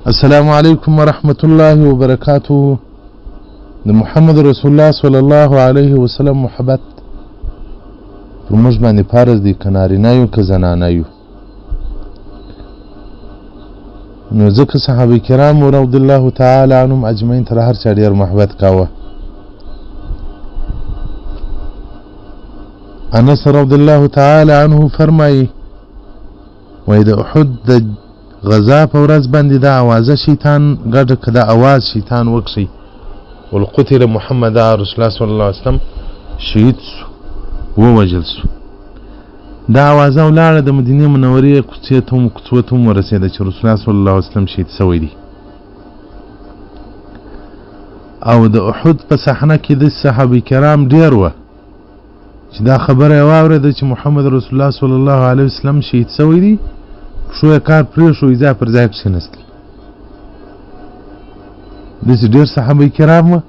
السلام علیکم ورحمت الله وبرکاته. د محمد رسول الله صلی الله علیه وسلم محبت پر موږ باندې فرض دی، که نارینه یو که زنانه یو. نو ځکه صحابه کرام رضی الله تعالی عنهم اجمعین تر هر چا ډېر محبت کاوه. انس رضی الله تعالی عنه فرمایي وایي د احد د غزا په ورځ باندې دا اوازه شیطان ګډه که دا اواز شیطان وکړي والقتل محمد رسول الله صلی الله علیه وسلم شهید سو، ووژل سو. دا اوازه ولاړه د مدینې منورې کوڅو ته هم ورسېده چې رسول الله صلی الله علیه وسلم شهید سوی دی. او د احد په صحنه کې د صحابه کرام ډېر وه چې دا خبره یې واورېده چې محمد رسول الله صلی الله علیه وسلم شهید سوی دی. شو یې کار پرېښو، ځای پر ځای کښېنستل. داسې ډېر صحابه کرام وه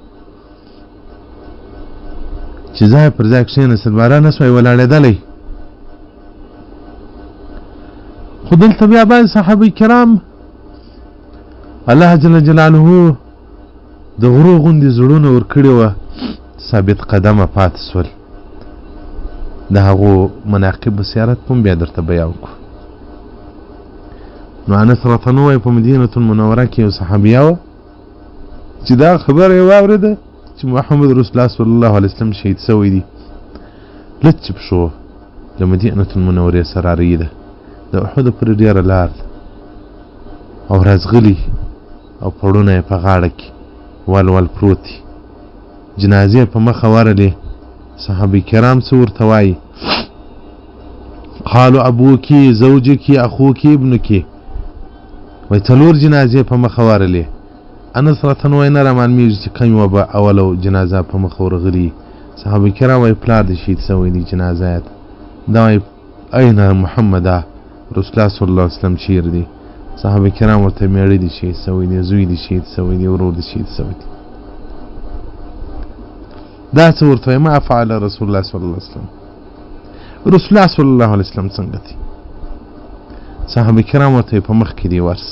چې ځای پر ځای کښېنستل، باران نه سوی ولاړېدلی. خو دلته بیا بعضې صحابه کرام الله جل جلاله د غرو غوندې زړونه ورکړي وه، ثابت قدمه پاتې سول. د هغو مناقب سیارت هم بیا درته بیان کړو. نو انس راته ووایي په مدینة المنوره کې یو صحابیه وه چې دا خبره یې واورېده چې محمد رسول الله صلی الله علیه وسلم شهید سوی دی. لچ پښو له مدینة المنورې سره راریده، د احد پورې ډېره لار ده او رازغلي او پوړونه یې په غاړه کې ول پروت دي. جنازې په مخه ورلې. صحابه کرام څه ورته وایي؟ قالو ابوکی زوجکی اخوکی ابنکی. وای څلور جنازې په مخه ورلې. انس راته وایي نه رامعلومېږي چې کوم یوه به اوله جنازه په مخه ورغلي. صحابه کرام وایي پلار دې شهید سوی دی، جنازه یې ده. دا وایي این محمد رسول الله صلی الله علیه وسلم چیرې دی؟ صحابه کرام ورته میړه دې شهید سوی دی، زوی دې شهید سوی دی، ورور دې شهید سوی دی. دا څه ورته وایي؟ ما فعل رسول الله صلی الله علیه وسلم. رسول الله صلی الله علیه وسلم څنګه دی؟ صحابه کرام ورته په مخ کې دی ورس.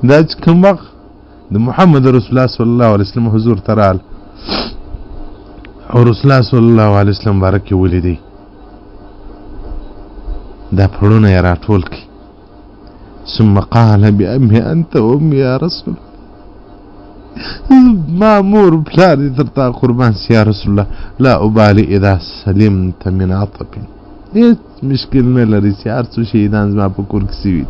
دا چې کوم وخت د محمد رسول الله صلی الله علیه وسلم حضور ته رال او رسول الله صلی الله علیه وسلم بارک یې ولیدی، دا پړونه یې راټول کړي. ثم قال بأمي أنت وأمي يا رسول ما مور پلار دې تر تا قربان سي یا رسول الله، لا أبالي إذا سلمت من عطب. هیڅ مشکل نه لري چې هر څو شهیدان زما په کور کې سوي دي،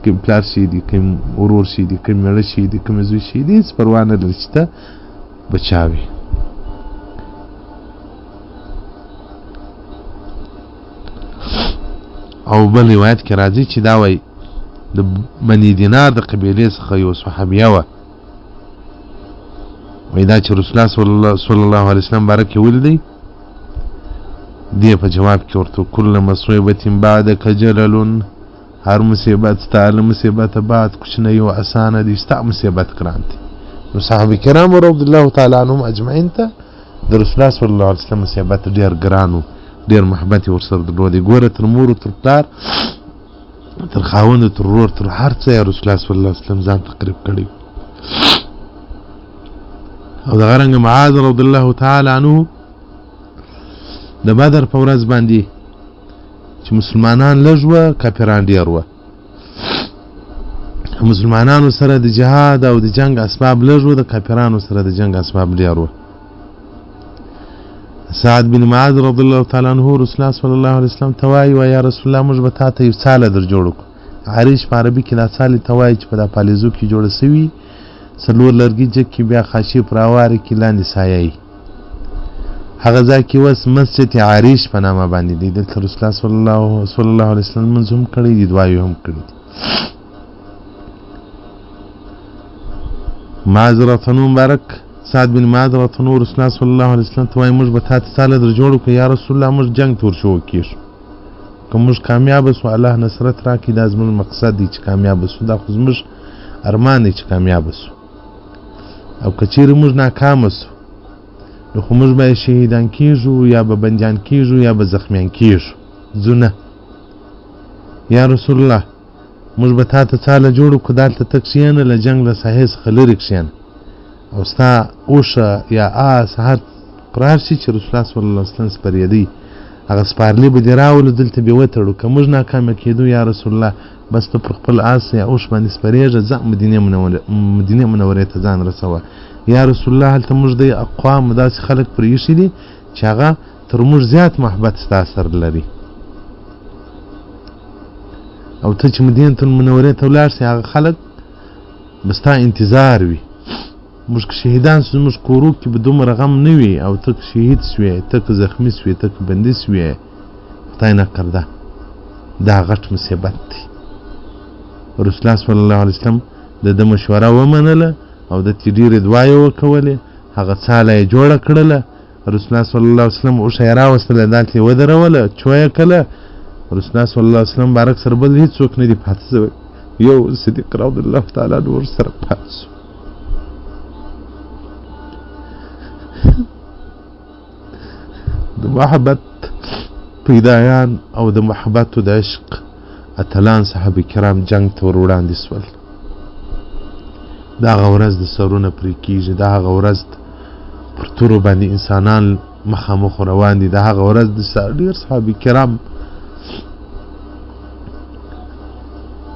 کوم پلار شهید دي، کوم ورور شهید دي، کوم میړه شهید دي، کوم زوی شهید دي، هېڅ پروا نه لري چې ته بچاوي. او بل روایت کې راځي چې دا وایي د بني دینار د قبیلې څخه یو صحابیه وه. وایي دا چې رسول الله صلی الله علیه وسلم بارک یې ولیدی، دې په جواب کې ورته کل مصیبت بعدک جلل، هر مصیبت ستا له مصیبته بعد کوچنی او اسانه دی، ستا مصیبت ګران دی. نو صحابه کرام رضی الله تعالی عنهم اجمعین ته د رسول الله صلی الله علیه وسلم مصیبت ډېر ګران و، ډېر محبت یې ورسره درلودی. ګوره تر مور تر پلار تر خاوند تر ورور تر هر څه یې رسول الله صلی الله علیه وسلم ځان تقریب کړی. او دغه رنګه معاذ رضی الله تعالی عنه د بدر په ورځ باندې چې مسلمانان لږ وه، کافران ډېر وه. مسلمانانو سره د جهاد او د جنگ اسباب لږ وه، د کافرانو سره د جنگ اسباب ډېر وه. سعد بن معاذ رضی الله تعالی عنه رسول الله صلی الله علیه وسلم ته وایي یا رسول الله موږ به تا ته یو څاله در جوړ کړو. عریش په عربي کې دا څالې ته وایي چې په دا پالیزو کې جوړه سوي، څلور لرګي جګ کې بیا خاشي پر اوارې کې لاندې سایه یي. هغه ځای کې اوس مسجد عریش په نامه باندې دی. دلته رسول الله صلی الله علیه وسلم لمونځ هم کړی دي، دعاوې هم کړي دي. معاذ رضی الله مبارک سعد بن معاذ رضی الله رسول الله صلی الله علیه وسلم ته وایي موږ به تا ته څاله در جوړ کړو یا رسول الله، موږ جنګ ته ورشو کېږو، که موږ کامیابه سو الله نصرت راکړي، دا زموږ مقصد دی چې کامیابه سو، دا خو زموږ ارمان دی چې کامیابه سو. او که چیرې موږ ناکامه سو نو خو موږ به شهیدان کېږو یا به بندیان کېږو یا به زخمیان کېږو، ځو نه یا رسول الله موږ به تا ته څاله جوړو کړو دلته ته کښېنه له جنګ له ساحې څخه لرې کښېنه او ستا اوښه یا آس هر قرار شي چې رسول الله صلی الله علیه وسلم سپرېدی هغه سپارلي به دې راولو دلته به وتړو که موږ ناکامه کېدو یا رسول الله بس ته پر خپل آس یا اوښ باندې سپرېږه ځه مدینې منورې ته ځان رسوه یا رسول الله هلته موږ د اقوام داسې خلک پرې ایښي دي چې هغه تر موږ زیات محبت ستا سره لري او ته چې مدینة المنورې ته ولاړ شې هغه خلک به ستا انتظار وي موږ که شهیدان شو زموږ کورو کې به دومره غم نه وي او ته که شهید شوې ته که زخمي شوې ته که بندي شوې خدای نکرده دا غټ مصیبت دی رسول الله صلی الله علیه وسلم د ده مشوره ومنله او د تې ډېرې دعاې وکولې هغه څاله یې جوړه کړله رسول الله صلی الله علیه وسلم اوښه یې راوستله دلته یې ودروله چویه کله رسول الله صلی الله علیه وسلم بارک سره بل هېڅوک نه دي پاتې شوی یو صدیق رضی الله تعالی عنه ورسره پاتې شو د محبت پیدایان او د محبت او د عشق اتلان صحابه کرام جنگ ته ور وړاندې سول دا هغه ورځ د سرونه پرې کېږي دا هغه ورځ پر تورو باندې انسانان مخامخ روان دي دا هغه ورځ د ډېر صحابه کرام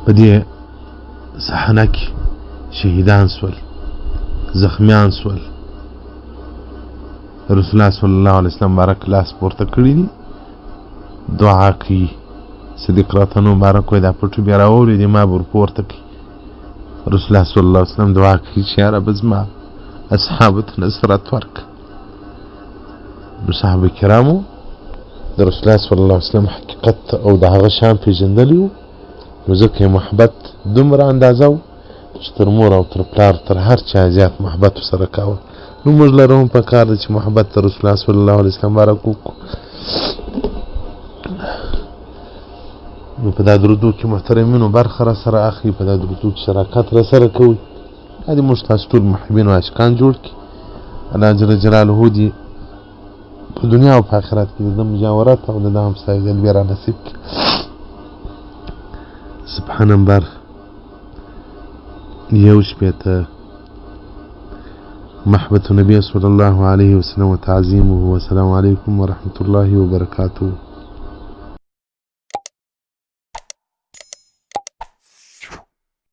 په دې صحنه کې شهیدان سول زخمیان سول رسول الله صلی الله علیه وسلم بارک لاس پورته کړی دي دعا کوي صدیق راته نو مبارک وایي دا پټو بیا راوورېدې ما به ور پورته کړي رسول الله صلی الله علیه وسلم دعا کوي چې یا رب زما اصحابو ته نصرت ورکړه نو صحابه کرامو د رسول الله صلی الله علیه وسلم حقیقت او د هغه شان پېژندلی وو نو ځکه یې محبت دومره اندازه و چې تر مور او تر پلار تر هر چا زیات محبت ورسره کاوه نو موږ لره هم پکار ده چې محبت د رسول الله صلی الله علیه وسلم بارک وکړو نو په دا درودو کې محترمینو برخه را سره اخلي په دا درودو کې شراکت را سره کوي دا دې موږ تاسو ټول محبین او عاشقان جوړ کړي الله جل جلاله دې په دنیا او په آخرت کې د مجاورت او د همسایګۍ بیا را نصیب کړي سبحان نمبر 1 محبة النبي صلى الله عليه وسلم وتعظيمه والسلام عليكم ورحمة الله وبركاته